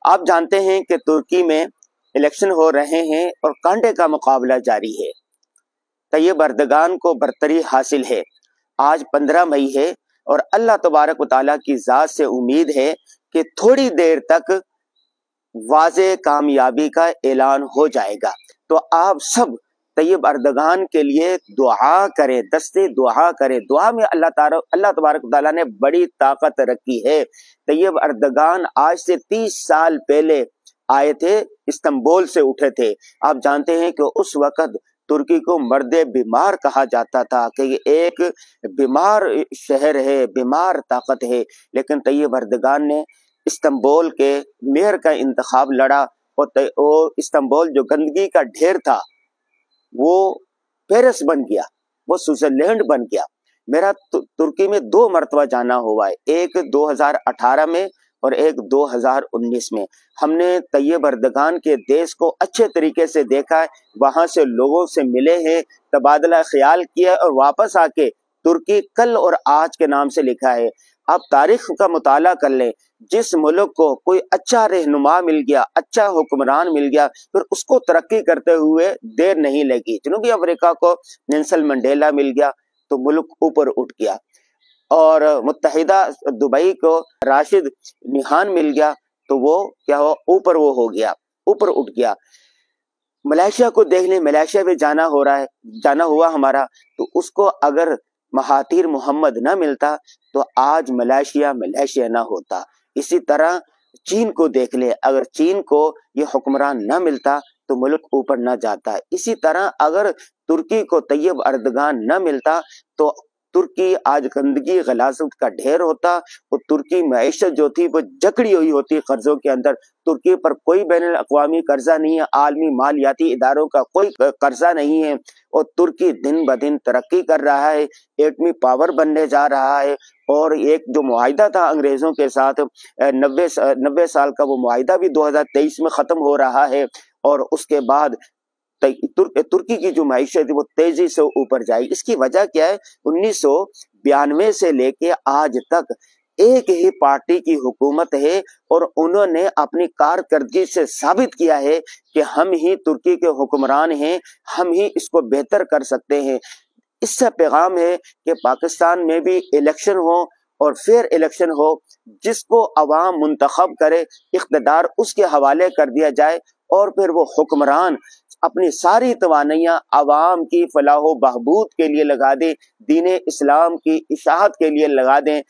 آپ جانتے ہیں کہ ترکی میں الیکشن ہو رہے ہیں اور کانٹے کا مقابلہ جاری ہے۔ طیب اردگان کو برتری حاصل ہے۔ آج 15 مئی ہے اور اللہ تبارک و تعالیٰ کی ذات سے امید ہے کہ تھوڑی دیر تک واضح کامیابی کا اعلان ہو جائے گا۔ تو آپ سب طیب اردگان کے لیے دعا کریں، دستے دعا کریں۔ دعا میں اللہ تبارک و تعالیٰ نے بڑی طاقت رکھی ہے۔ طیب اردگان آج سے 30 سال پہلے آئے تھے، استنبول سے اٹھے تھے۔ آپ جانتے ہیں کہ اس وقت ترکی کو مرد بیمار کہا جاتا تھا کہ یہ ایک بیمار شہر ہے، بیمار طاقت ہے، لیکن طیب اردگان نے استنبول کے میئر کا انتخاب لڑا اور استنبول جو گندگی کا ڈھیر تھا وہ پیرس بن گیا، وہ سوئٹزرلینڈ بن گیا۔ میرا ترکی میں 2 مرتبہ جانا ہوا ہے، ایک 2018 میں اور ایک 2019 میں۔ ہم نے طیب اردگان کے دیش کو اچھے طریقے سے دیکھا ہے، وہاں سے لوگوں سے ملے ہیں، تبادلہ خیال کیا اور واپس آ کے ترکی کل اور آج کے نام سے لکھا ہے۔ آپ تاریخ کا مطالعہ کر لیں، جس ملک کو کوئی اچھا رہنما مل گیا، اچھا حکمران مل گیا، پھر اس کو ترقی کرتے ہوئے دیر نہیں لگی۔ جنوبی افریقہ کو نیلسن منڈیلا مل گیا تو ملک اوپر اٹھ گیا، اور متحدہ دبئی کو راشد نہان مل گیا تو وہ کیا ہوا، اوپر وہ ہو گیا، اوپر اٹھ گیا۔ ملائیشیا کو دیکھ لیں، ملائیشیا میں جانا ہوا ہمارا، تو اس کو اگر مہاتیر محمد نہ ملتا تو آج ملائیشیا نہ ہوتا۔ اسی طرح چین کو دیکھ لیں، اگر چین کو یہ حکمران نہ ملتا تو ملک اوپر نہ جاتا۔ اسی طرح اگر ترکی کو طیب اردگان نہ ملتا تو ترکی آج گندگی غلاظت کا ڈھیر ہوتا، اور ترکی معیشت جو تھی وہ جکڑی ہوئی ہوتی قرضوں کے اندر۔ ترکی پر کوئی بین الاقوامی قرضہ نہیں ہے، عالمی مالیاتی اداروں کا کوئی قرضہ نہیں ہے، اور ترکی دن بدن ترقی کر رہا ہے، ایٹمی پاور بننے جا رہا ہے۔ اور ایک جو معاہدہ تھا انگریزوں کے ساتھ 90 سال کا، وہ معاہدہ بھی 2023 میں ختم ہو رہا ہے، اور اس کے بعد ترکی کی جو معیشت ہے وہ تیزی سے اوپر جائے۔ اس کی وجہ کیا ہے؟ 1992 سے لے کے آج تک ایک ہی پارٹی کی حکومت ہے، اور انہوں نے اپنی کارکردگی سے ثابت کیا ہے کہ ہم ہی ترکی کے حکمران ہیں، ہم ہی اس کو بہتر کر سکتے ہیں۔ اس سے پیغام ہے کہ پاکستان میں بھی الیکشن ہو اور فیئر الیکشن ہو، جس کو عوام منتخب کرے، اقتدار اس کے حوالے کر دیا جائے، اور پھر وہ حکمران اپنی ساری توانائیاں عوام کی فلاح و بہبود کے لیے لگا دیں، دین اسلام کی اشاعت کے لیے لگا دیں،